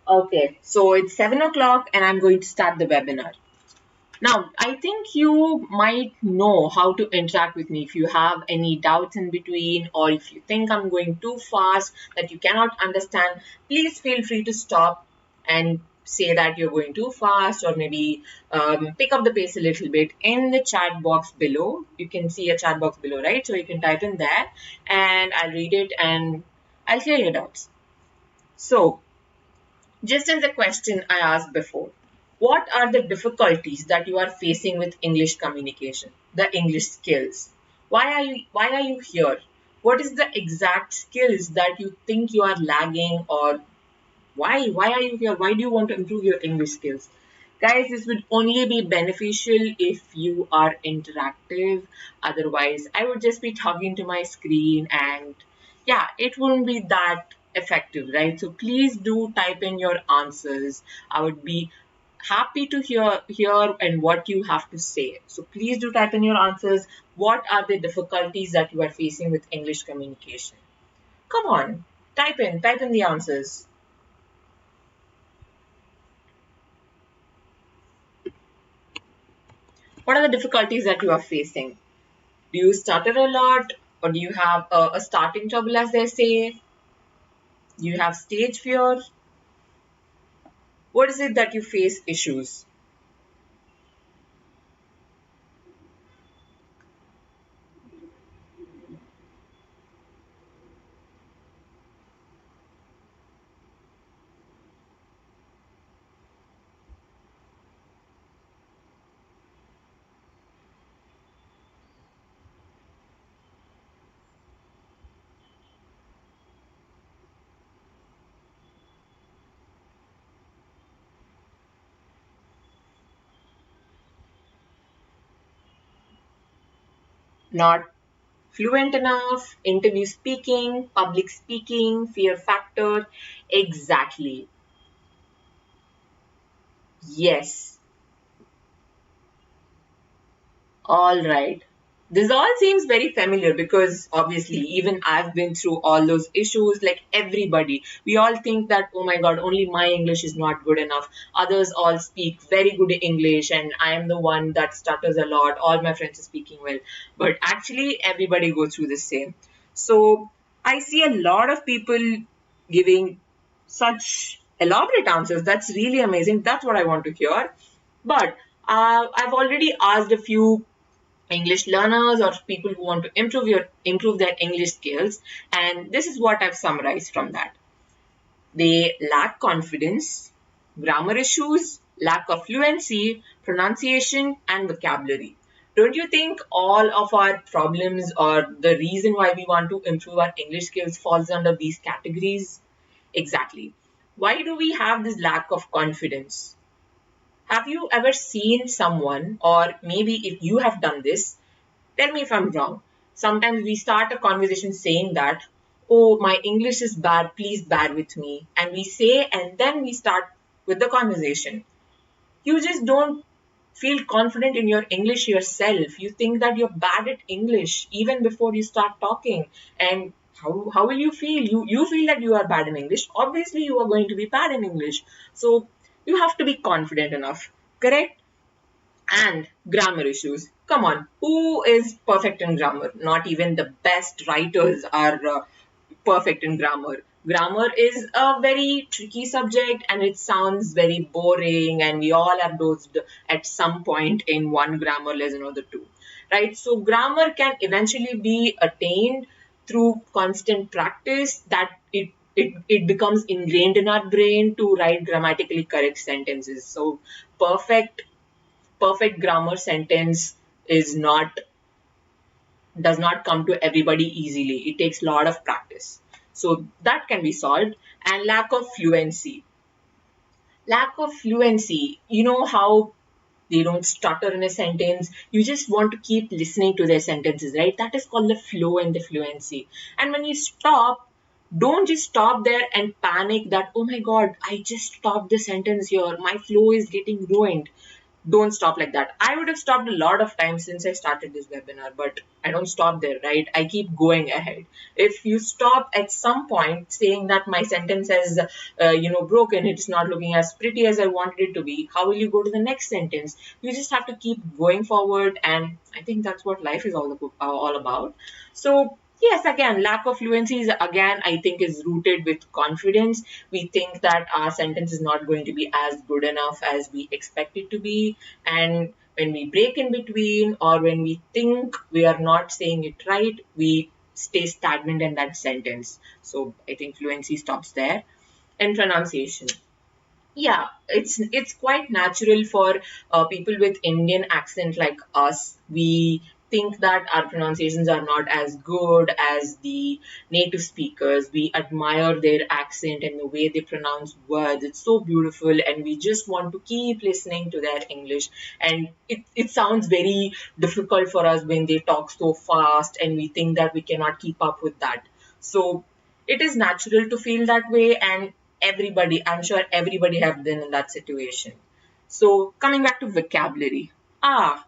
Okay, so it's 7 o'clock and I'm going to start the webinar. Now, I think you might know how to interact with me if you have any doubts in between, or if you think I'm going too fast that you cannot understand, please feel free to stop and say that you're going too fast, or maybe pick up the pace a little bit in the chat box below. You can see a chat box below, right? So you can type in there and I'll read it and I'll clear your doubts. So, just as a question I asked before, what are the difficulties that you are facing with English communication, the English skills? Why are you here? What is the exact skills that you think you are lagging, or why are you here? Why do you want to improve your English skills? Guys, this would only be beneficial if you are interactive. Otherwise, I would just be talking to my screen and yeah, it wouldn't be that effective, right? So please do type in your answers. I would be happy to hear and what you have to say. So please do type in your answers. What are the difficulties that you are facing with English communication? Come on, type in the answers. What are the difficulties that you are facing? Do you stutter a lot, or do you have a starting trouble, as they say? Do you have stage fear? What is it that you face issues? Not fluent enough, interview speaking, public speaking, fear factor. Exactly. Yes. All right. This all seems very familiar because obviously even I've been through all those issues like everybody. We all think that, oh my God, only my English is not good enough. Others all speak very good English and I am the one that stutters a lot. All my friends are speaking well. But actually everybody goes through the same. So I see a lot of people giving such elaborate answers. That's really amazing. That's what I want to hear. But I've already asked a few English learners or people who want to improve their English skills, and this is what I've summarized from that. They lack confidence, grammar issues, lack of fluency, pronunciation, and vocabulary. Don't you think all of our problems or the reason why we want to improve our English skills falls under these categories? Exactly. Why do we have this lack of confidence? Have you ever seen someone, or maybe if you have done this, tell me if I'm wrong. Sometimes we start a conversation saying that, oh, my English is bad, please bear with me. And we say, and then we start with the conversation. You just don't feel confident in your English yourself. You think that you're bad at English even before you start talking. And how will you feel? You feel that you are bad in English. Obviously, you are going to be bad in English. So you have to be confident enough, correct? And grammar issues. Come on, who is perfect in grammar? Not even the best writers are perfect in grammar. Grammar is a very tricky subject and it sounds very boring, and we all have dozed at some point in one grammar lesson or the two, right? So, grammar can eventually be attained through constant practice, that it becomes ingrained in our brain to write grammatically correct sentences. So, perfect perfect grammar sentence is not does not come to everybody easily. It takes a lot of practice. So that can be solved. And lack of fluency, you know how they don't stutter in a sentence, you just want to keep listening to their sentences, right? That is called the flow and the fluency. And when you stop, don't just stop there and panic that, oh my God, I just stopped the sentence here, my flow is getting ruined. don't stop like that. I would have stopped a lot of times since I started this webinar, but I don't stop there, right? I keep going ahead. If you stop at some point saying that my sentence has, broken, it's not looking as pretty as I wanted it to be, how will you go to the next sentence? You just have to keep going forward, and I think that's what life is all about. So yes, again, lack of fluency is again, I think, is rooted with confidence. We think that our sentence is not going to be as good enough as we expect it to be. And when we break in between, or when we think we are not saying it right, we stay stagnant in that sentence. So I think fluency stops there. And pronunciation. Yeah, it's quite natural for people with Indian accent like us. We think that our pronunciations are not as good as the native speakers. We admire their accent and the way they pronounce words. It's so beautiful, and we just want to keep listening to their English. And it sounds very difficult for us when they talk so fast, and we think that we cannot keep up with that. So it is natural to feel that way, and everybody, I'm sure everybody have been in that situation. So coming back to vocabulary.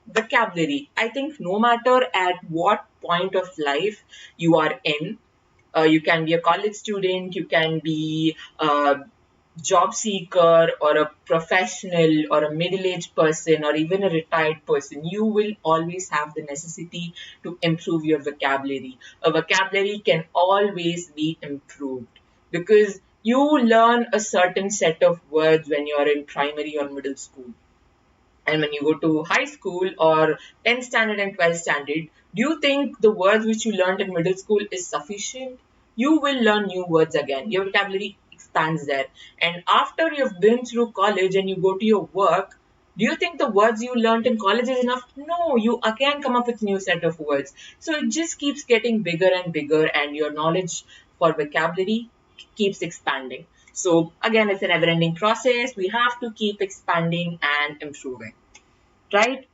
Vocabulary. I think no matter at what point of life you are in, you can be a college student, you can be a job seeker or a professional or a middle-aged person or even a retired person, you will always have the necessity to improve your vocabulary. A vocabulary can always be improved because you learn a certain set of words when you are in primary or middle school. And when you go to high school or 10th standard and 12th standard, do you think the words which you learned in middle school is sufficient? You will learn new words again. Your vocabulary expands there. And after you've been through college and you go to your work, do you think the words you learned in college is enough? No, you again come up with new set of words. So it just keeps getting bigger and bigger, and your knowledge for vocabulary keeps expanding. So again, it's a never-ending process. We have to keep expanding and improving, right?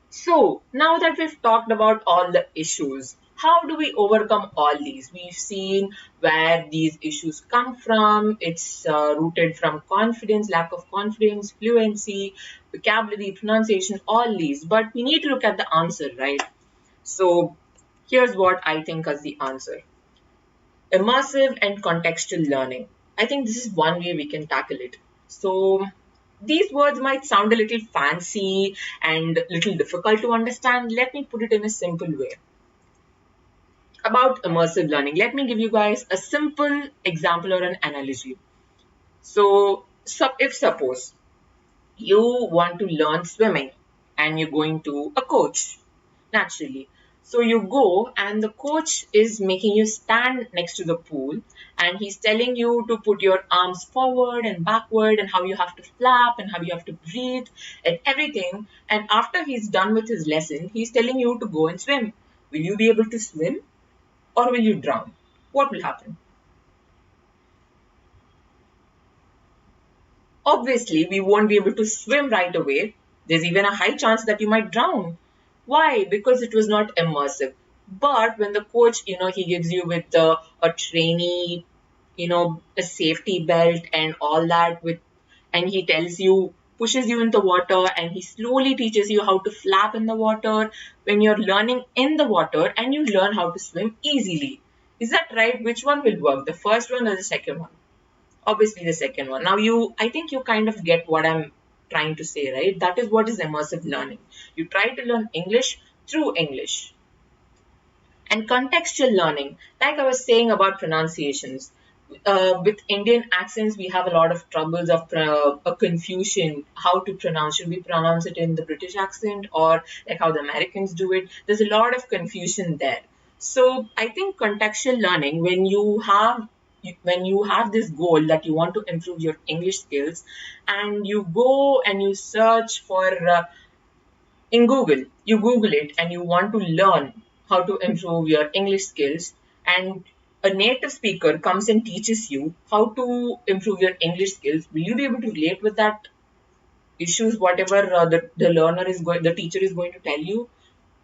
So now that we've talked about all the issues, how do we overcome all these? We've seen where these issues come from. It's rooted from confidence, lack of confidence, fluency, vocabulary, pronunciation, all these. But we need to look at the answer, right? So here's what I think is the answer. Immersive and contextual learning. I think this is one way we can tackle it. So these words might sound a little fancy and a little difficult to understand. Let me put it in a simple way. About immersive learning, let me give you guys a simple example or an analogy. So if suppose you want to learn swimming and you're going to a coach, naturally. So you go and the coach is making you stand next to the pool, and he's telling you to put your arms forward and backward and how you have to flap and how you have to breathe and everything. And after he's done with his lesson, he's telling you to go and swim. Will you be able to swim or will you drown? What will happen? Obviously, we won't be able to swim right away. There's even a high chance that you might drown. Why? Because it was not immersive. But when the coach, he gives you with a trainee, a safety belt and all that and he tells you, pushes you in the water, and he slowly teaches you how to flap in the water when you're learning in the water, and you learn how to swim easily. Is that right? Which one will work? The first one or the second one? Obviously the second one. Now I think you kind of get what I'm trying to say, right? That is what is immersive learning. You try to learn English through English. And contextual learning, like I was saying about pronunciations, with Indian accents, we have a lot of troubles of a confusion how to pronounce. Should we pronounce it in the British accent or like how the Americans do it? There's a lot of confusion there. So I think contextual learning, when you have this goal that you want to improve your English skills, and you go and you search for in Google, you Google it and you want to learn how to improve your English skills, and a native speaker comes and teaches you how to improve your English skills, will you be able to relate with that issues, whatever the teacher is going to tell you?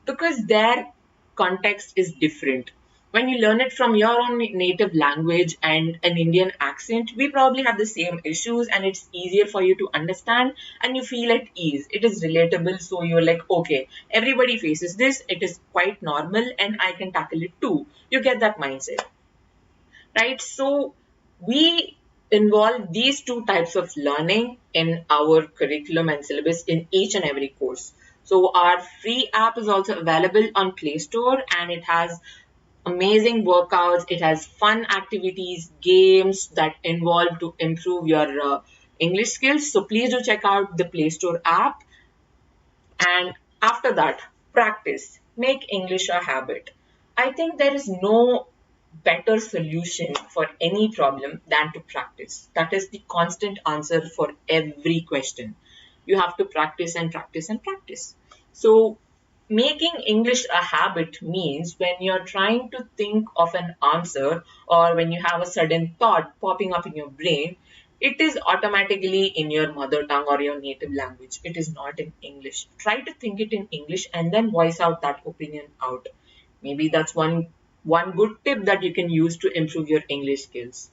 Because their context is different. When you learn it from your own native language and an Indian accent, we probably have the same issues and it's easier for you to understand and you feel at ease. It is relatable, so you're like, okay, everybody faces this, it is quite normal and I can tackle it too. You get that mindset, right? So we involve these two types of learning in our curriculum and syllabus in each and every course. So our free app is also available on Play Store and it has amazing workouts. It has fun activities, games that involve to improve your English skills. So please do check out the Play Store app. And after that, practice. Make English a habit. I think there is no better solution for any problem than to practice. That is the constant answer for every question. You have to practice and practice and practice. So, making English a habit means when you're trying to think of an answer or when you have a sudden thought popping up in your brain, it is automatically in your mother tongue or your native language. It is not in English. Try to think it in English and then voice out that opinion out. Maybe that's one good tip that you can use to improve your English skills.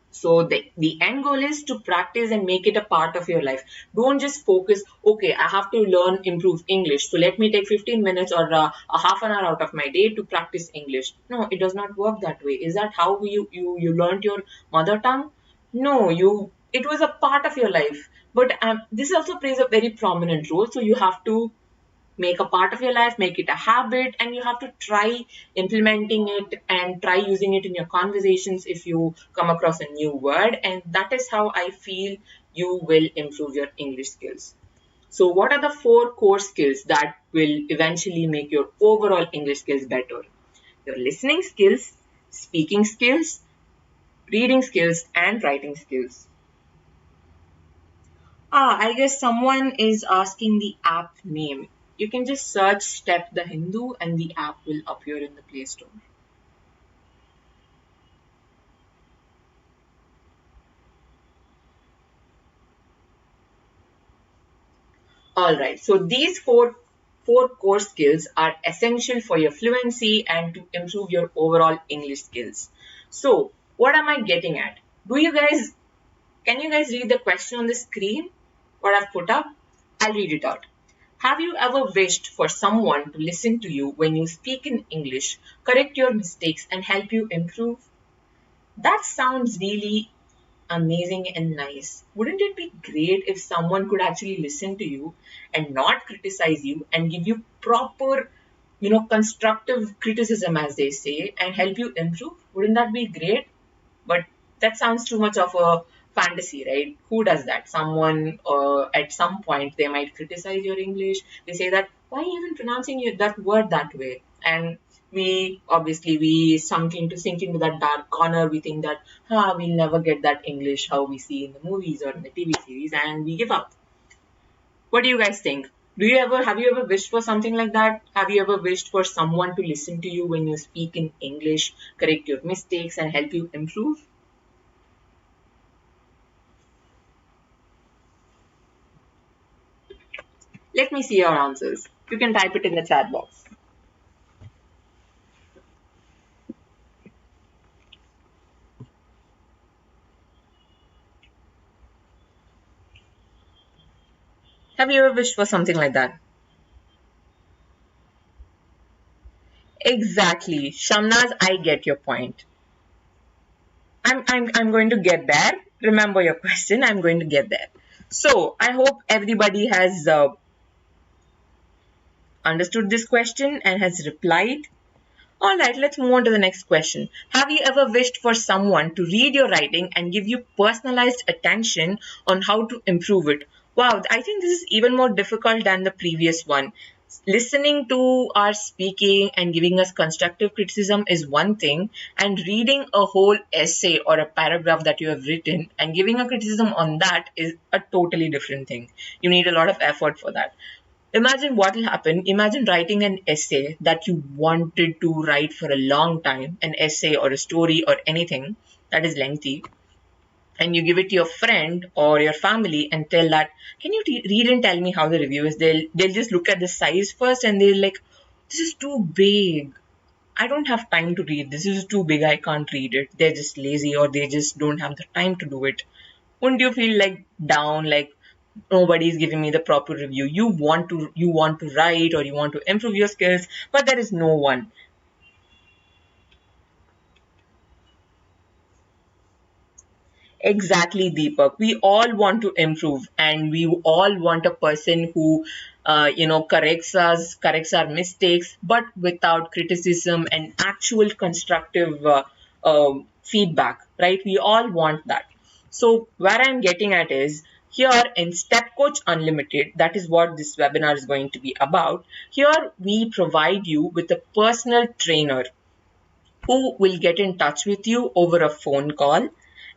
So the end goal is to practice and make it a part of your life. Don't just focus, okay, I have to learn, improve English. So let me take 15 minutes or a half an hour out of my day to practice English. No, it does not work that way. Is that how you learned your mother tongue? No, it was a part of your life. But this also plays a very prominent role. So you have to make a part of your life, make it a habit, and you have to try implementing it and try using it in your conversations if you come across a new word. And that is how I feel you will improve your English skills. So, what are the four core skills that will eventually make your overall English skills better? Your listening skills, speaking skills, reading skills, and writing skills. I guess someone is asking the app name. You can just search Step the Hindu and the app will appear in the Play Store. Alright, so these four core skills are essential for your fluency and to improve your overall English skills. So, what am I getting at? Can you guys read the question on the screen? What I've put up? I'll read it out. Have you ever wished for someone to listen to you when you speak in English, correct your mistakes, and help you improve? That sounds really amazing and nice. Wouldn't it be great if someone could actually listen to you and not criticize you and give you proper, constructive criticism, as they say, and help you improve? Wouldn't that be great? But that sounds too much of a fantasy, right? Who does that? Someone at some point they might criticize your English. They say that why are you even pronouncing that word that way? And we sink into that dark corner. We think that we'll never get that English how we see in the movies or in the TV series, and we give up. What do you guys think? Have you ever wished for something like that? Have you ever wished for someone to listen to you when you speak in English, correct your mistakes, and help you improve? Let me see your answers. You can type it in the chat box. Have you ever wished for something like that? Exactly. Shamnaz, I get your point. I'm going to get there. Remember your question. I'm going to get there. So I hope everybody has understood this question and has replied. Alright, let's move on to the next question. Have you ever wished for someone to read your writing and give you personalized attention on how to improve it? Wow, I think this is even more difficult than the previous one. Listening to our speaking and giving us constructive criticism is one thing, and reading a whole essay or a paragraph that you have written and giving a criticism on that is a totally different thing. You need a lot of effort for that. Imagine what will happen. Imagine writing an essay that you wanted to write for a long time, an essay or a story or anything that is lengthy, and you give it to your friend or your family and tell that, can you read and tell me how the review is? They'll just look at the size first and they're like, this is too big. I don't have time to read. This is too big. I can't read it. They're just lazy or they just don't have the time to do it. Wouldn't you feel like down, like nobody's giving me the proper review? You want to write or you want to improve your skills, but there is no one. Exactly, Deepak. We all want to improve, and we all want a person who, corrects us, corrects our mistakes, but without criticism and actual constructive feedback, right? We all want that. So, where I'm getting at is here in Step Coach Unlimited, that is what this webinar is going to be about. Here, we provide you with a personal trainer who will get in touch with you over a phone call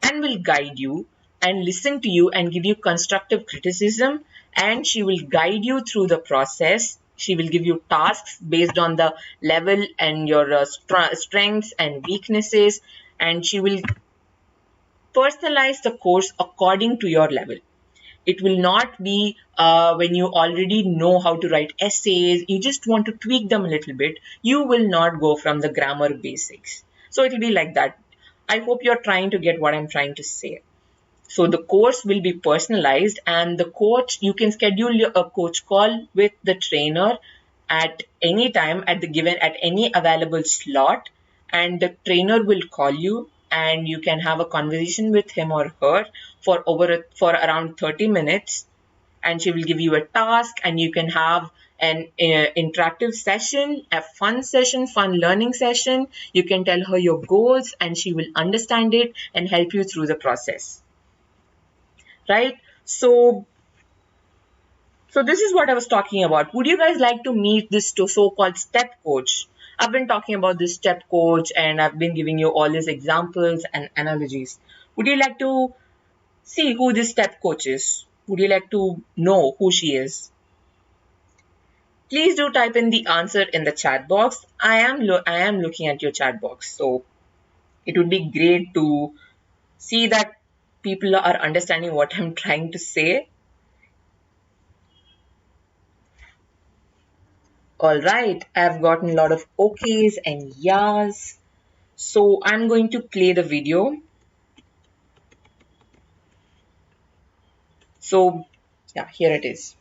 and will guide you and listen to you and give you constructive criticism, and she will guide you through the process. She will give you tasks based on the level and your strengths and weaknesses, and she will personalize the course according to your level. It will not be when you already know how to write essays, you just want to tweak them a little bit. You will not go from the grammar basics. So it will be like that. I hope you're trying to get what I'm trying to say. So the course will be personalized, and the coach, you can schedule a coach call with the trainer at any time at any available slot, and the trainer will call you and you can have a conversation with him or her for around 30 minutes, and she will give you a task and you can have an interactive session, a fun session, fun learning session. You can tell her your goals and she will understand it and help you through the process, right? So this is what I was talking about. Would you guys like to meet this so-called step coach? I've been talking about this step coach and I've been giving you all these examples and analogies. Would you like to see who this step coach is? Would you like to know who she is? Please do type in the answer in the chat box. I am looking at your chat box. So it would be great to see that people are understanding what I'm trying to say. All right, I've gotten a lot of okays and yas. So I'm going to play the video. So yeah, here it is.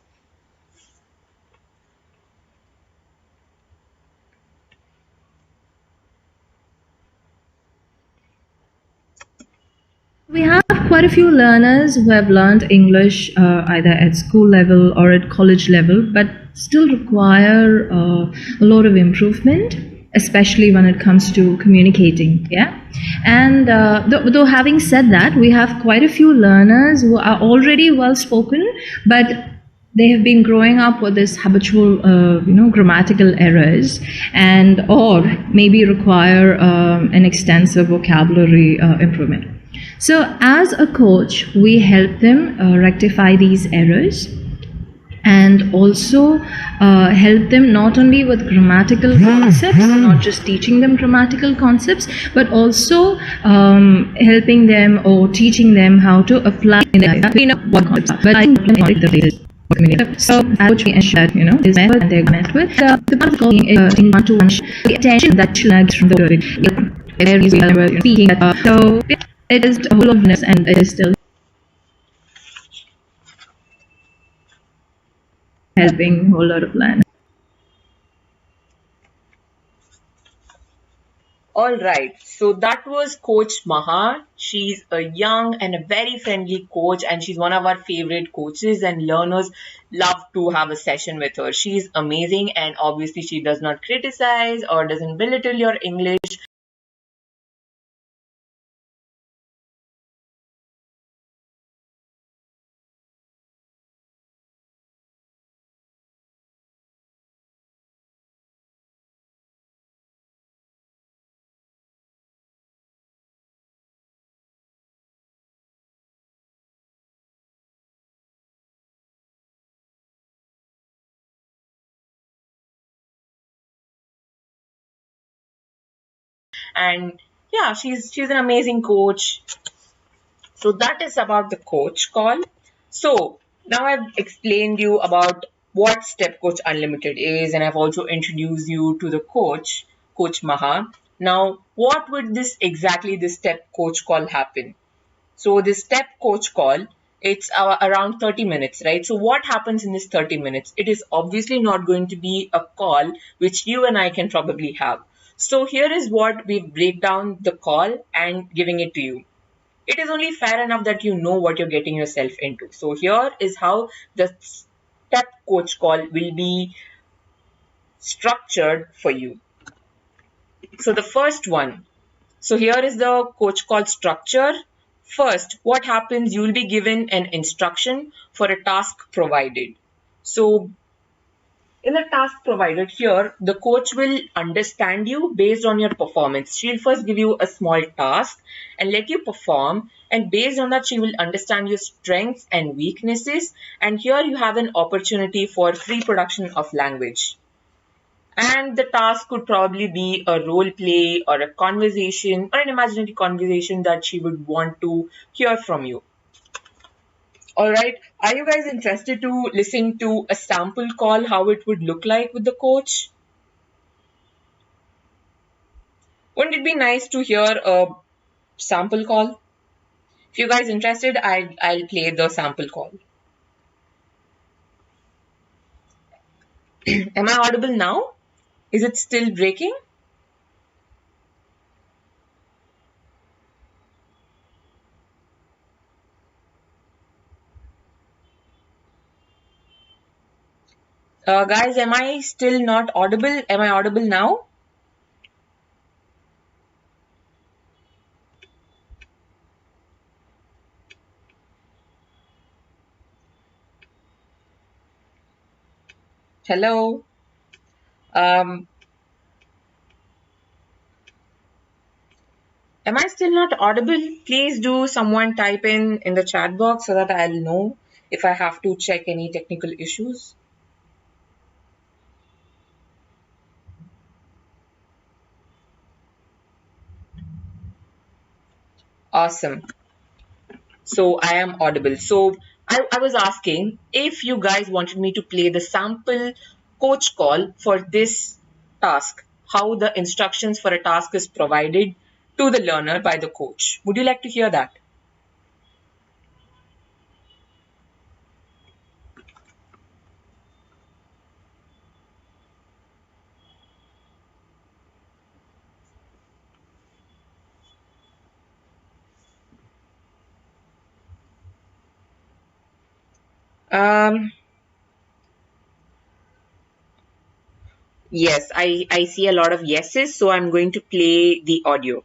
We have quite a few learners who have learned English either at school level or at college level, but still require a lot of improvement, especially when it comes to communicating. Yeah, and though having said that, we have quite a few learners who are already well spoken, but they have been growing up with this habitual, grammatical errors, and or maybe require an extensive vocabulary improvement. So, as a coach, we help them rectify these errors and also help them not only with grammatical concepts, not just teaching them grammatical concepts, but also helping them or teaching them how to apply in their what concepts are. But I think so which we ensure is met and they're met with the part of in one-to-one the attention that should from the speaking so it is a whole of this and it is still helping a whole lot of learners. All right, so that was Coach Maha. She's a young and a very friendly coach, and she's one of our favorite coaches, and learners love to have a session with her. She's amazing, and obviously she does not criticize or doesn't belittle your English. And yeah, she's an amazing coach. So that is about the coach call. So now I've explained you about what Step Coach Unlimited is, and I've also introduced you to the coach Coach Maha. Now, what would this step coach call happen? So this step coach call, it's around 30 minutes, right? So what happens in this 30 minutes? It is obviously not going to be a call which you and I can probably have. So here is what we break down the call and giving it to you. It is only fair enough that you know what you're getting yourself into. So here is how the step coach call will be structured for you. So the first one, so here is the coach call structure. First, what happens? You will be given an instruction for a task provided. So in the task provided here, the coach will understand you based on your performance. She'll first give you a small task and let you perform. And based on that, she will understand your strengths and weaknesses. And here you have an opportunity for free production of language. And the task could probably be a role play or a conversation or an imaginary conversation that she would want to hear from you. All right. Are you guys interested to listen to a sample call, how it would look like with the coach? Wouldn't it be nice to hear a sample call? If you guys interested, I'll play the sample call. Am I audible now? Is it still breaking? Guys, am I still not audible? Am I audible now? Hello? Um, Am I still not audible? Please do someone type in the chat box so that I'll know if I have to check any technical issues. Awesome. So I am audible. So I was asking if you guys wanted me to play the sample coach call for this task, how the instructions for a task is provided to the learner by the coach. Would you like to hear that? Um, yes, I see a lot of yeses, so I'm going to play the audio.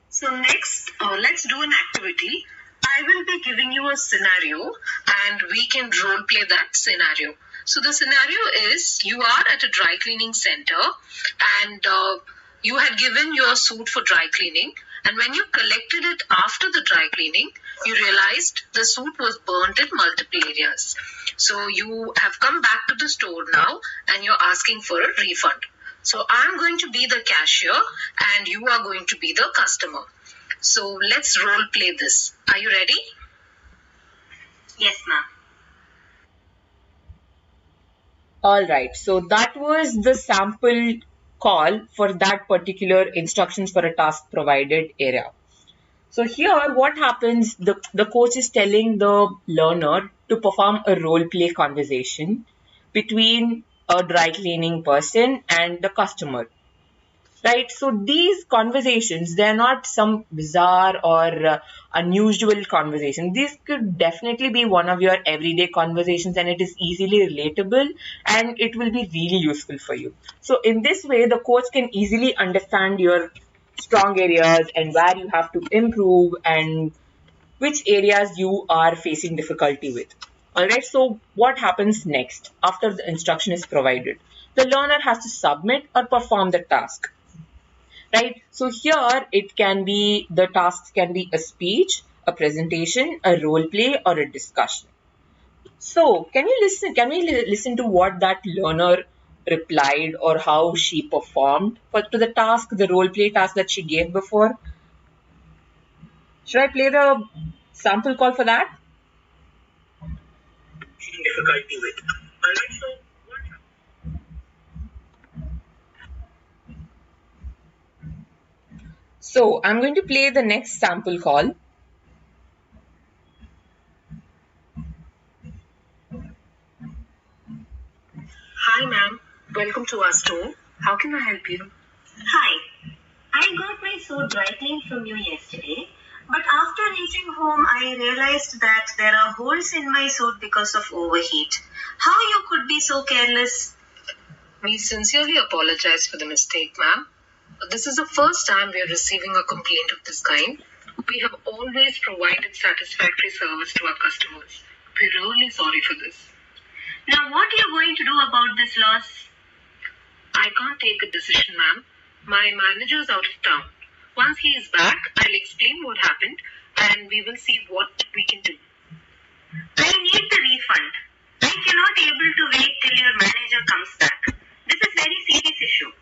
So next, let's do an activity. I will be giving you a scenario and we can role play that scenario. So the scenario is you are at a dry cleaning center and you had given your suit for dry cleaning, and when you collected it after the dry cleaning, you realized the suit was burnt in multiple areas. So you have come back to the store now and you're asking for a refund. So I'm going to be the cashier and you are going to be the customer. So let's role play this. Are you ready? Yes, ma'am. All right, so that was the sample call for that particular instructions for a task provided area. So here what happens, the coach is telling the learner to perform a role play conversation between a dry cleaning person and the customer. Right, so these conversations, they're not some bizarre or unusual conversation. These could definitely be one of your everyday conversations, and it is easily relatable and it will be really useful for you. So in this way, the coach can easily understand your strong areas and where you have to improve and which areas you are facing difficulty with. Alright, so what happens next after the instruction is provided? The learner has to submit or perform the task. Right, so here it can be, the tasks can be a speech, a presentation, a role play, or a discussion. So can we listen to what that learner replied or how she performed to the task, the role play task that she gave before? Should I play the sample call for that? Difficulty with. Alright, so what So I'm going to play the next sample call. Hi, ma'am. Welcome to our store. How can I help you? Hi, I got my suit dry cleaned from you yesterday, but after reaching home, I realized that there are holes in my suit because of overheat. How you could be so careless? We sincerely apologize for the mistake, ma'am. This is the first time we are receiving a complaint of this kind. We have always provided satisfactory service to our customers. We're really sorry for this. Now, what are you going to do about this loss? I can't take a decision, ma'am. My manager's out of town. Once he is back, I'll explain what happened and we will see what we can do. I need the refund. I cannot able to wait till your manager comes back. This is very serious issue.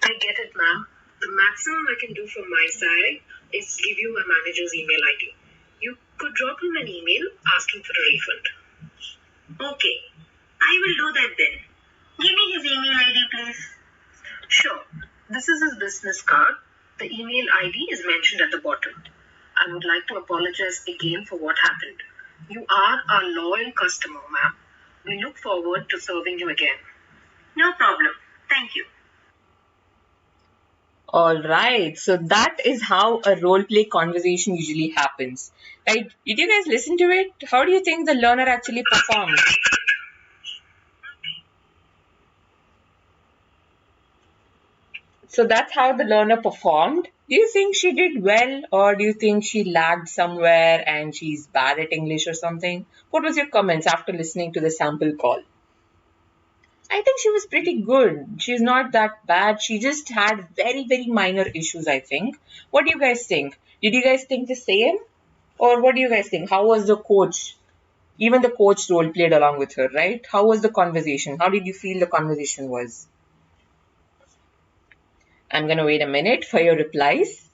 I get it, ma'am. The maximum I can do from my side is give you my manager's email ID. You could drop him an email asking for a refund. Okay, I will do that then. Give me his email ID, please. Sure. This is his business card. The email ID is mentioned at the bottom. I would like to apologize again for what happened. You are our loyal customer, ma'am. We look forward to serving you again. No problem. Thank you. All right, so that is how a role play conversation usually happens. Right? Did you guys listen to it? How do you think the learner actually performed? So that's how the learner performed. Do you think she did well, or do you think she lagged somewhere and she's bad at English or something? What was your comments after listening to the sample call? I think she was pretty good. She's not that bad. She just had very, very minor issues, I think. What do you guys think? Did you guys think the same? Or what do you guys think? How was the coach? Even the coach role played along with her, right? How was the conversation? How did you feel the conversation was? I'm going to wait a minute for your replies.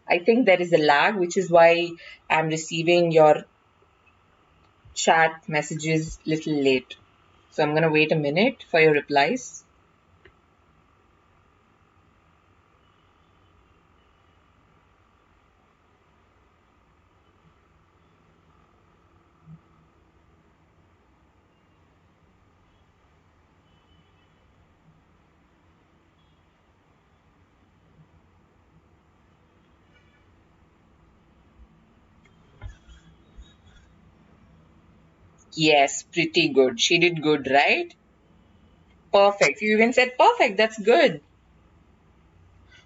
I think there is a lag, which is why I'm receiving your chat messages little late. So I'm going to wait a minute for your replies. Yes, pretty good. She did good, right? Perfect. You even said perfect. That's good.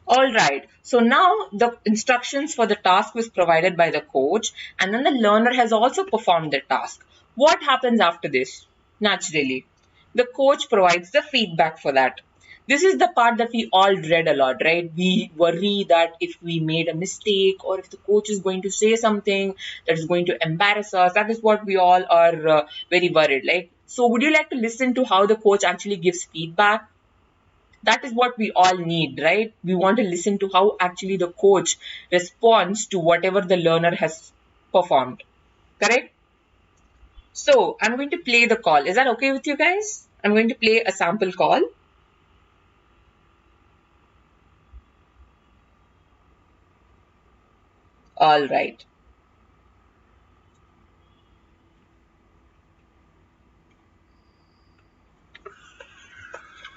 All right. So now the instructions for the task was provided by the coach, and then the learner has also performed the task. What happens after this? Naturally, the coach provides the feedback for that. This is the part that we all dread a lot, right? We worry that if we made a mistake or if the coach is going to say something that is going to embarrass us, that is what we all are very worried. Like, so would you like to listen to how the coach actually gives feedback? That is what we all need, right? We want to listen to how actually the coach responds to whatever the learner has performed, correct? So I'm going to play the call. Is that okay with you guys? I'm going to play a sample call. All right.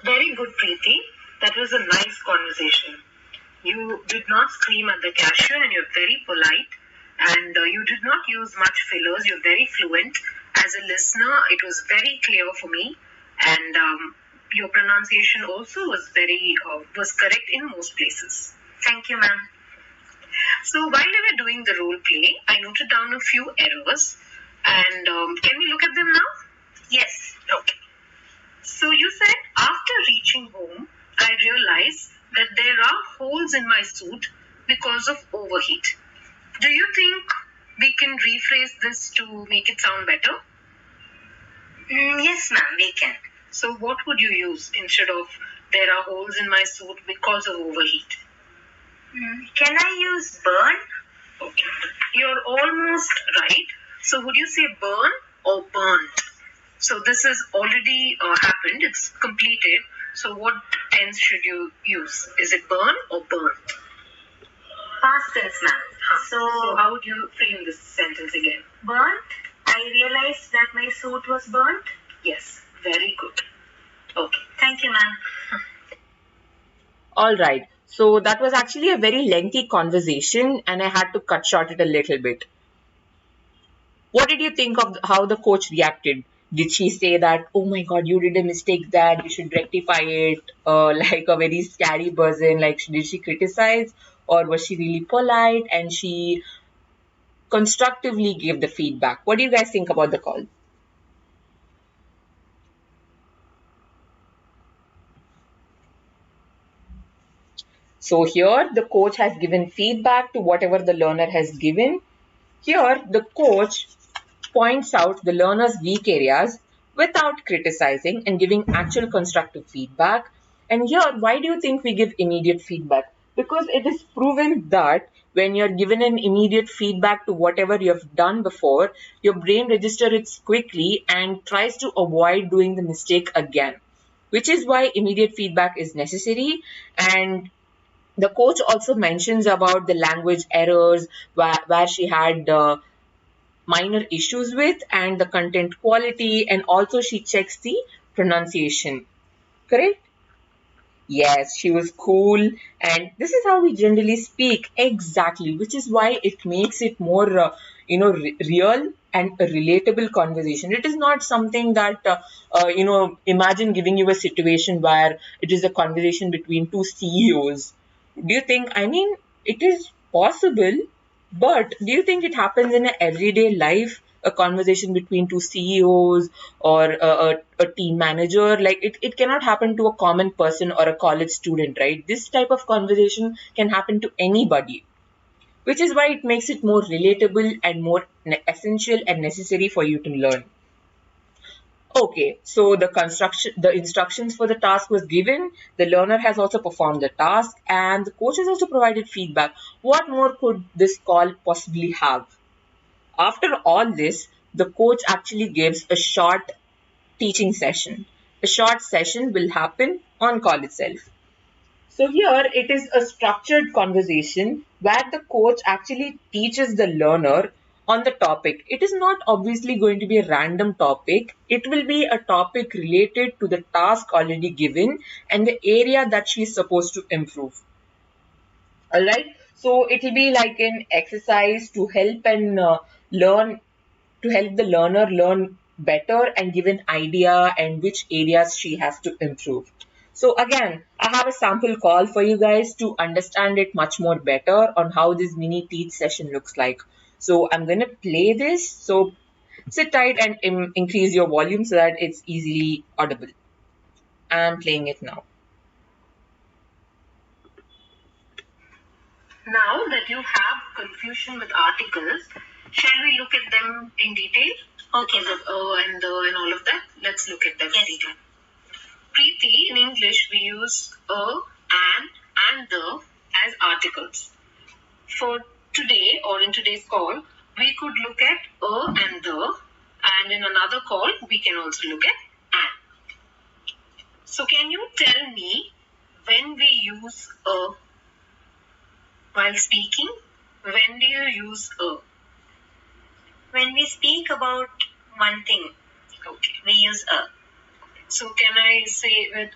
Very good, Preeti. That was a nice conversation. You did not scream at the cashier and you're very polite. And you did not use much fillers. You're very fluent. As a listener, it was very clear for me. And your pronunciation also was correct in most places. Thank you, ma'am. So while we were doing the role play, I noted down a few errors. And can we look at them now? Yes. Okay. So you said, after reaching home, I realized that there are holes in my suit because of overheat. Do you think we can rephrase this to make it sound better? Yes, ma'am, we can. So what would you use instead of there are holes in my suit because of overheat? Can I use burn? Okay. You're almost right. So would you say burn or burnt? So this has already happened. It's completed. So what tense should you use? Is it burn or burnt? Past tense, ma'am. So how would you frame this sentence again? Burnt. I realized that my suit was burnt. Yes, very good. Okay. Thank you, ma'am. All right. So that was actually a very lengthy conversation, and I had to cut short it a little bit. What did you think of how the coach reacted? Did she say that, oh my God, you did a mistake there, you should rectify it, like a very scary person? Like, did she criticize, or was she really polite and she constructively gave the feedback? What do you guys think about the call? So here the coach has given feedback to whatever the learner has given. Here the coach points out the learner's weak areas without criticizing and giving actual constructive feedback. And here, why do you think we give immediate feedback? Because it is proven that when you're given an immediate feedback to whatever you have done before, your brain registers it quickly and tries to avoid doing the mistake again, which is why immediate feedback is necessary. And the coach also mentions about the language errors where she had minor issues with, and the content quality, and also she checks the pronunciation. Correct? Yes, she was cool, and this is how we generally speak exactly, which is why it makes it more, real and a relatable conversation. It is not something that, imagine giving you a situation where it is a conversation between two CEOs. Do you think, I mean, it is possible, but do you think it happens in an everyday life, a conversation between two CEOs or a team manager? Like it cannot happen to a common person or a college student, right? This type of conversation can happen to anybody, which is why it makes it more relatable and more essential and necessary for you to learn. Okay, so the instructions for the task was given, the learner has also performed the task, and the coach has also provided feedback. What more could this call possibly have? After all this, the coach actually gives a short teaching session. A short session will happen on call itself. So here it is a structured conversation where the coach actually teaches the learner on the topic. It is not obviously going to be a random topic. It will be a topic related to the task already given and the area that she is supposed to improve. All right. So it will be like an exercise to help and learn, to help the learner learn better and give an idea and which areas she has to improve. So again, I have a sample call for you guys to understand it much more better on how this mini teach session looks like. So I'm going to play this. So sit tight and increase your volume so that it's easily audible. I'm playing it now. Now that you have confusion with articles, shall we look at them in detail? Okay, Because of and the and all of that. Let's look at them Yes, in detail. Preeti, in English, we use a, and the as articles. For today or in today's call, we could look at a and the, and in another call, we can also look at and. So, can you tell me when we use a while speaking? When do you use a? When we speak about one thing, Okay. we use a. So, can I say that?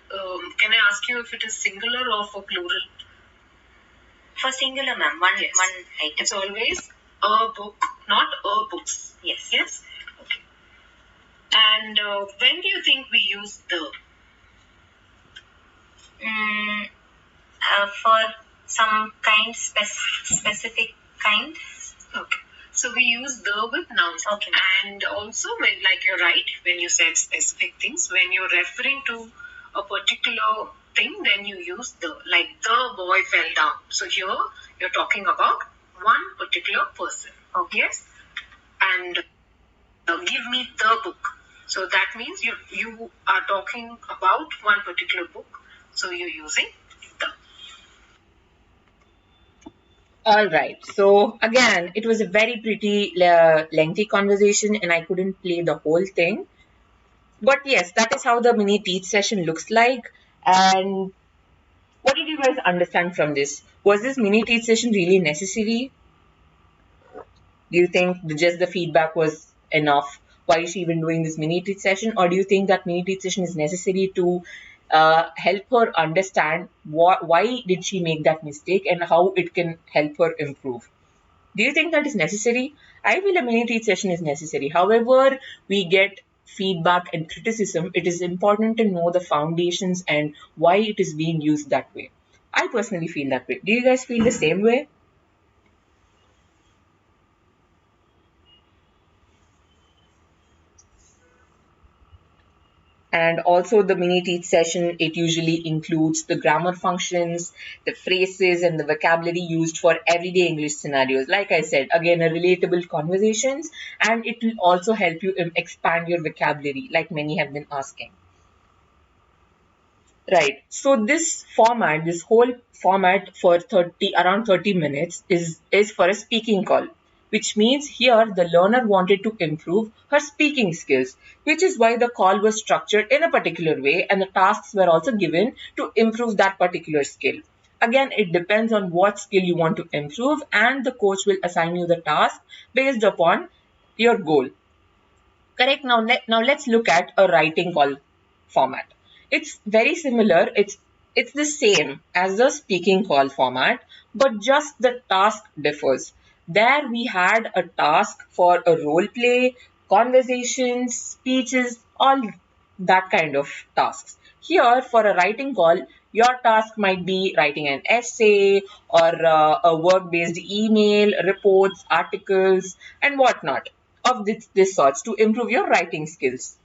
Can I ask you if it is singular or for plural? For singular, ma'am, one Yes. one item. It's always a book, not a books. Yes. Yes? Okay. And when do you think we use the? For some kind, specific kind. Okay. So we use the with nouns. Okay. And also, when, like you're right, when you said specific things, when you're referring to a particular thing, then you use the. Like the boy fell down. So here you're talking about one particular person. Okay. Yes. And give me the book. So that means you are talking about one particular book. So you're using the. All right. So again, it was a very pretty lengthy conversation and I couldn't play the whole thing. But yes, that is how the mini teach session looks like. And What did you guys understand from this? Was this mini teach session really necessary? Do you think just the feedback was enough? Why is she even doing this mini teach session? Or do you think that mini teach session is necessary to help her understand why did she make that mistake and how it can help her improve? Do you think that is necessary? I feel a mini teach session is necessary. However, we get feedback and criticism, it is important to know the foundations and why it is being used that way. I personally feel that way. Do you guys feel the same way? And also the mini teach session, it usually includes the grammar functions, the phrases and the vocabulary used for everyday English scenarios. Like I said, again, a relatable conversations, and it will also help you expand your vocabulary, like many have been asking. Right. So this format, this whole format for around 30 minutes is for a speaking call, which means here the learner wanted to improve her speaking skills, which is why the call was structured in a particular way and the tasks were also given to improve that particular skill. Again, it depends on what skill you want to improve, and the coach will assign you the task based upon your goal. Correct. Now let's look at a writing call format. It's very similar. It's the same as the speaking call format, but just the task differs. There we had a task for a role play, conversations, speeches, all that kind of tasks. Here for a writing call, your task might be writing an essay or a work-based email, reports, articles, and whatnot of this sorts to improve your writing skills.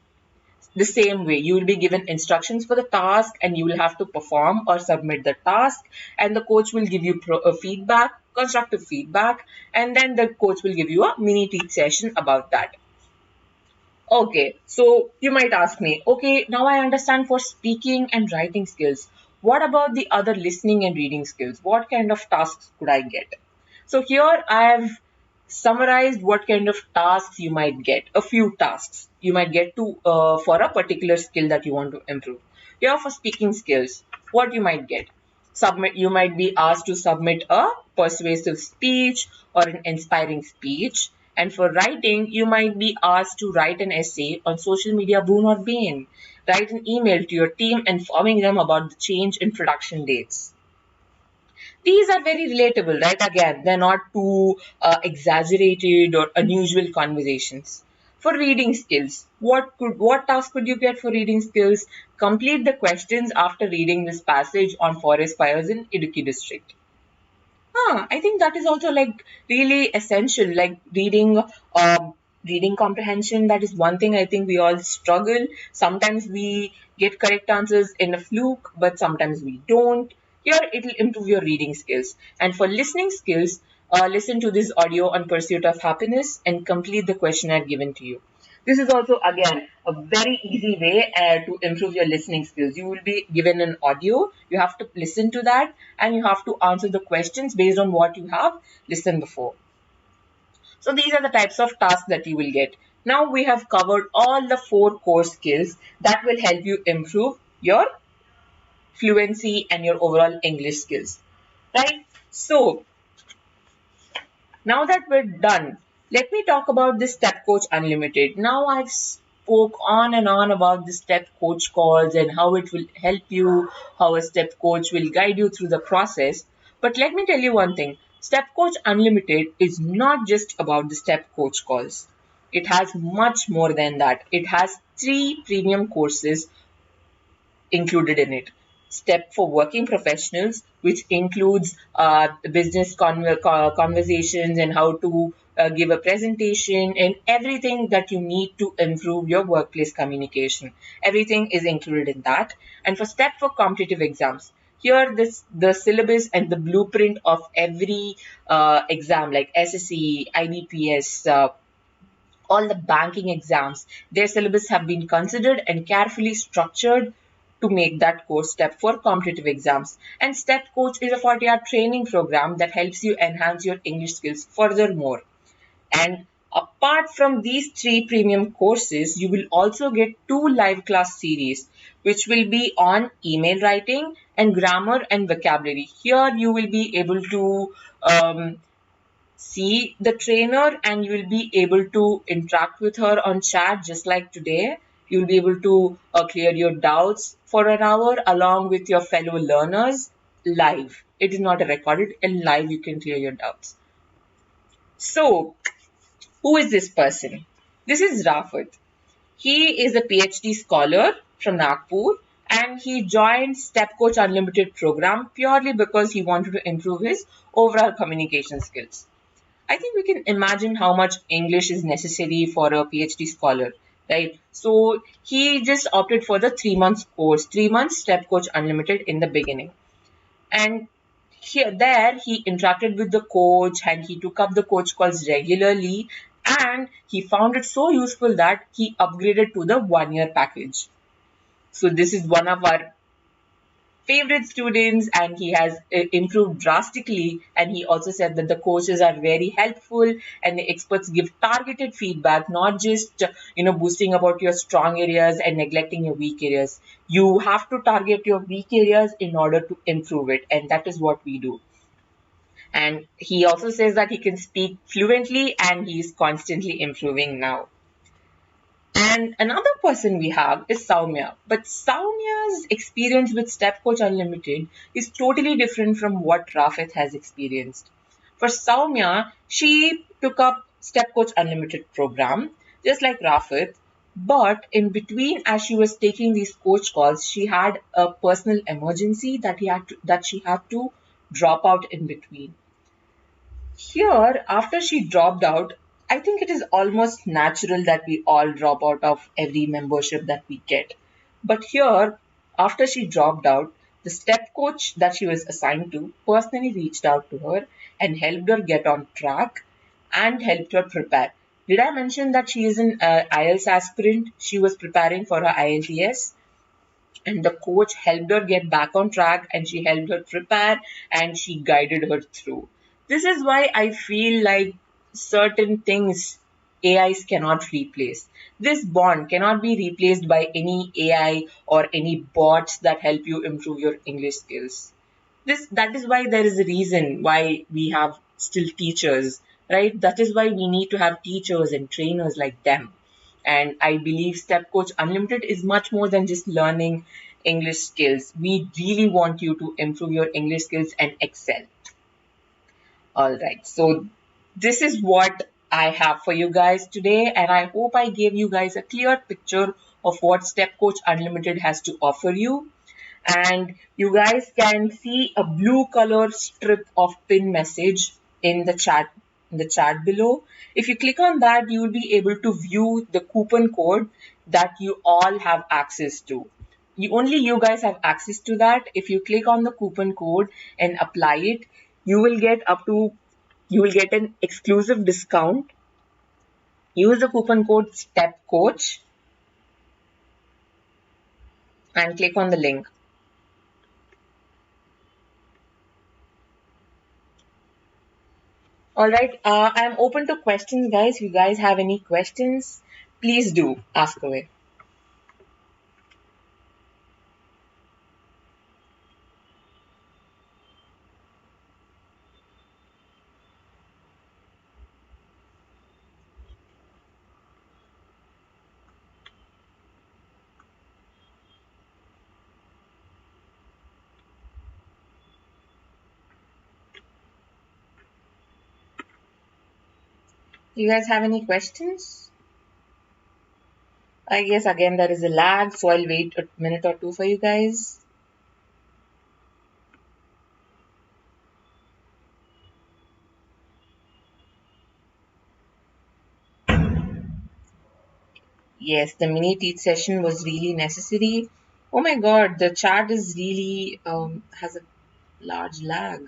The same way, you will be given instructions for the task and you will have to perform or submit the task, and the coach will give you feedback, constructive feedback, and then the coach will give you a mini teach session about that. Okay, so you might ask me, okay, now I understand for speaking and writing skills. What about the other listening and reading skills? What kind of tasks could I get? So here I have summarized what kind of tasks you might get. A few tasks you might get to for a particular skill that you want to improve. Here for speaking skills, what you might get. You might be asked to submit a persuasive speech or an inspiring speech. And for writing, you might be asked to write an essay on social media boon or bane. Write an email to your team informing them about the change in production dates. These are very relatable, right? Again, they're not too exaggerated or unusual conversations. For reading skills, what task could you get for reading skills? Complete the questions after reading this passage on forest fires in Idukki district. I think that is also like really essential, like reading comprehension. That is one thing I think we all struggle. Sometimes we get correct answers in a fluke, but sometimes we don't. Here it will improve your reading skills. And for listening skills, listen to this audio on pursuit of happiness and complete the questionnaire given to you. This is also, again, a very easy way to improve your listening skills. You will be given an audio, you have to listen to that, and you have to answer the questions based on what you have listened before. So these are the types of tasks that you will get. Now we have covered all the 4 core skills that will help you improve your fluency and your overall English skills, right? So now that we're done, let me talk about the Step Coach Unlimited. Now I've spoke on and on about the Step Coach calls and how it will help you, how a Step Coach will guide you through the process. But let me tell you one thing, Step Coach Unlimited is not just about the Step Coach calls. It has much more than that. It has 3 premium courses included in it. Step for working professionals, which includes business conversations and how to give a presentation and everything that you need to improve your workplace communication. Everything is included in that. And for Step for competitive exams, here the syllabus and the blueprint of every exam like SSC, IBPS, all the banking exams, their syllabus have been considered and carefully structured to make that course Step for competitive exams. And Step Coach is a 40-hour training program that helps you enhance your English skills furthermore. And Apart from these 3 premium courses, you will also get 2 live class series, which will be on email writing and grammar and vocabulary. Here you will be able to see the trainer and you will be able to interact with her on chat just like today. You'll be able to clear your doubts for an hour along with your fellow learners live. It is not a recorded, and live you can clear your doubts. So, who is this person? This is Rafat. He is a PhD scholar from Nagpur and he joined Step Coach Unlimited program purely because he wanted to improve his overall communication skills. I think we can imagine how much English is necessary for a PhD scholar, right? So he just opted for the 3 months course, 3 months Step Coach Unlimited in the beginning. And there he interacted with the coach and he took up the coach calls regularly and he found it so useful that he upgraded to the 1 year package. So this is one of our favorite students and he has improved drastically, and he also said that the coaches are very helpful and the experts give targeted feedback, not just boosting about your strong areas and neglecting your weak areas. You have to target your weak areas in order to improve it, and that is what we do. And he also says that he can speak fluently and he is constantly improving now. And another person we have is Soumya. But Soumya's experience with Step Coach Unlimited is totally different from what Rafet has experienced. For Soumya, she took up Step Coach Unlimited program, just like Rafet. But in between, as she was taking these coach calls, she had a personal emergency that she had to drop out in between. Here, after she dropped out, I think it is almost natural that we all drop out of every membership that we get. But here, after she dropped out, the step coach that she was assigned to personally reached out to her and helped her get on track and helped her prepare. Did I mention that she is an IELTS aspirant? She was preparing for her IELTS, and the coach helped her get back on track and she helped her prepare and she guided her through. This is why I feel like certain things AIs cannot replace. This bond cannot be replaced by any AI or any bots that help you improve your English skills. That is why there is a reason why we have still teachers, right? That is why we need to have teachers and trainers like them. And I believe Step Coach Unlimited is much more than just learning English skills. We really want you to improve your English skills and excel. All right. So this is what I have for you guys today. And I hope I gave you guys a clear picture of what Step Coach Unlimited has to offer you. And you guys can see a blue color strip of pin message in the chat below. If you click on that, you will be able to view the coupon code that you all have access to. Only you guys have access to that. If you click on the coupon code and apply it, you will get an exclusive discount. Use the coupon code Step Coach and click on the link. All right, I'm open to questions, guys. If you guys have any questions, please do ask away. You guys have any questions? I guess again there is a lag, so I'll wait a minute or two for you guys. Yes, the mini teach session was really necessary. Oh my god, the chat is really has a large lag.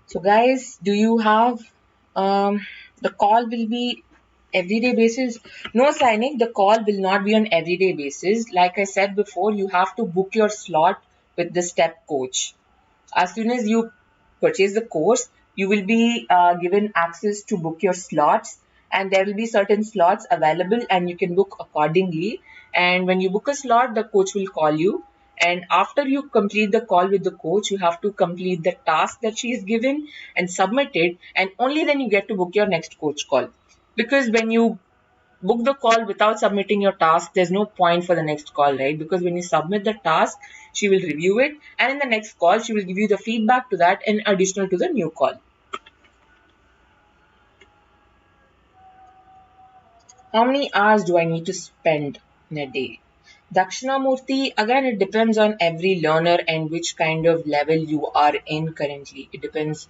So guys, do you have the call will be everyday basis? No, Sainik, the call will not be on everyday basis. Like I said before, you have to book your slot with the step coach. As soon as you purchase the course, you will be given access to book your slots, and there will be certain slots available, and you can book accordingly. And when you book a slot, the coach will call you. And after you complete the call with the coach, you have to complete the task that she is given and submit it, and only then you get to book your next coach call. Because when you book the call without submitting your task, there's no point for the next call, right? Because when you submit the task, she will review it, and in the next call, she will give you the feedback to that in additional to the new call. How many hours do I need to spend in a day? Dakshinamurti, again, it depends on every learner and which kind of level you are in currently. It depends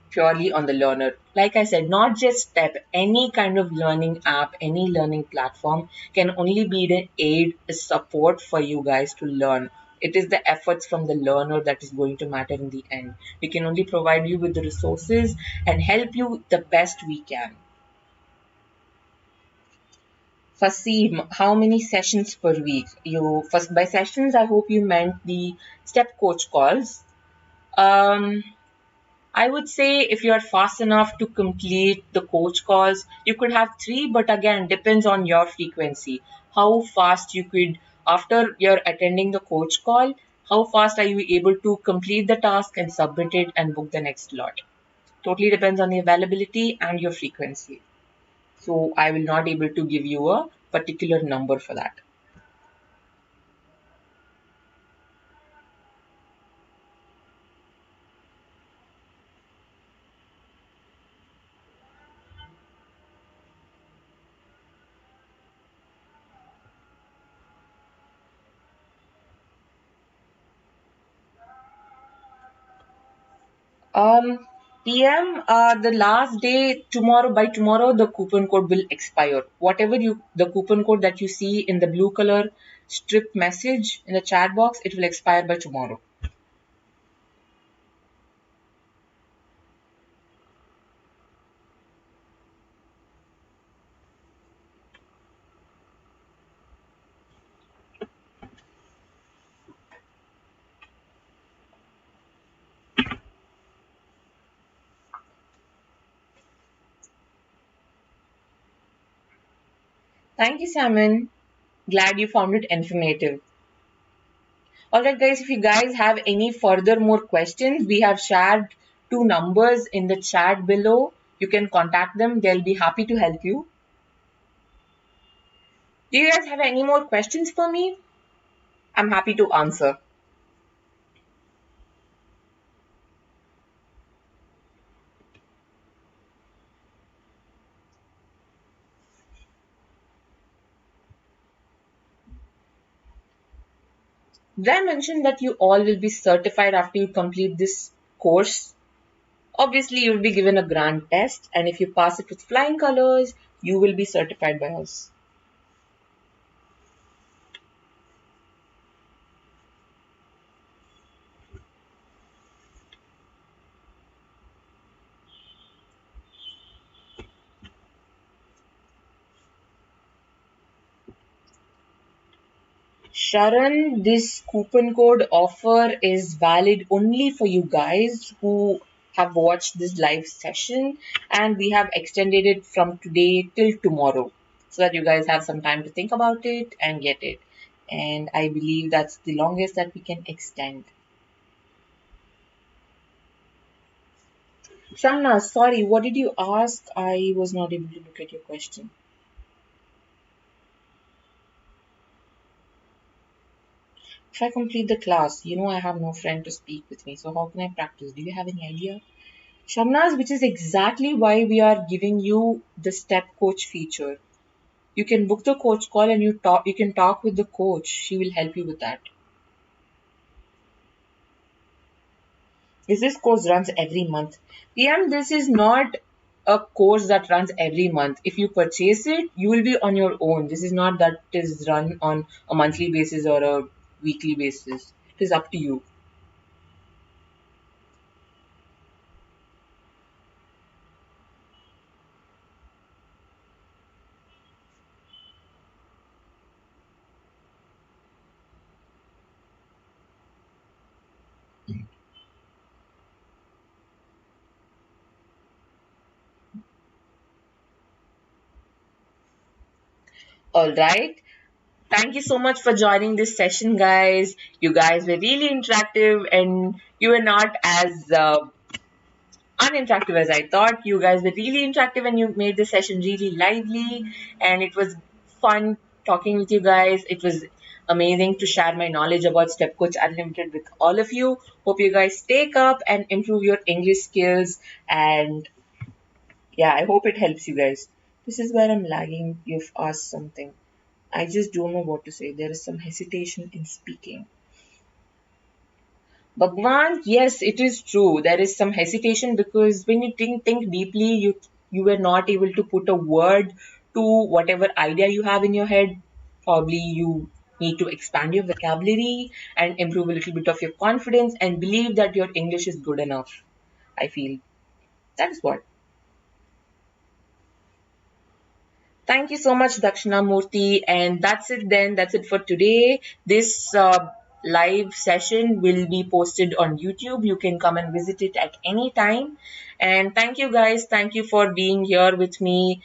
purely on the learner. Like I said, not just STEP, any kind of learning app, any learning platform can only be an aid, a support for you guys to learn. It is the efforts from the learner that is going to matter in the end. We can only provide you with the resources and help you the best we can. Fasim, how many sessions per week? You first by sessions, I hope you meant the step coach calls. Um, I would say if you are fast enough to complete the coach calls, you could have three, but again, depends on your frequency. How fast you could, after you're attending the coach call, how fast are you able to complete the task and submit it and book the next slot? Totally depends on the availability and your frequency. So I will not able to give you a particular number for that. Um, PM, the last day tomorrow, by tomorrow, the coupon code will expire. Whatever the coupon code that you see in the blue color strip message in the chat box, it will expire by tomorrow. Thank you, Simon. Glad you found it informative. Alright, guys, if you guys have any further more questions, we have shared two numbers in the chat below. You can contact them, they'll be happy to help you. Do you guys have any more questions for me? I'm happy to answer. Did I mention that you all will be certified after you complete this course? Obviously, you will be given a grand test, and if you pass it with flying colors, you will be certified by us. Sharon, this coupon code offer is valid only for you guys who have watched this live session, and we have extended it from today till tomorrow so that you guys have some time to think about it and get it. And I believe that's the longest that we can extend. Shamna, sorry, what did you ask? I was not able to look at your question. If I complete the class, I have no friend to speak with me, so how can I practice? Do you have any idea? Shamnaz, which is exactly why we are giving you the step coach feature. You can book the coach call and you can talk with the coach. She will help you with that. This course runs every month. PM, this is not a course that runs every month. If you purchase it, you will be on your own. This is not that it is run on a monthly basis or a weekly basis. It is up to you. All right. Thank you so much for joining this session, guys. You guys were really interactive and you were not as uninteractive as I thought. You guys were really interactive and you made the session really lively, and it was fun talking with you guys. It was amazing to share my knowledge about Step Coach Unlimited with all of you. Hope you guys take up and improve your English skills, and yeah, I hope it helps you guys. This is where I'm lagging. You've asked something. I just don't know what to say. There is some hesitation in speaking. Bhagwan, yes, it is true. There is some hesitation because when you think deeply, you were not able to put a word to whatever idea you have in your head. Probably you need to expand your vocabulary and improve a little bit of your confidence and believe that your English is good enough. I feel that is what. Thank you so much, Dakshinamurthy. And that's it then. That's it for today. This live session will be posted on YouTube. You can come and visit it at any time. And thank you guys. Thank you for being here with me.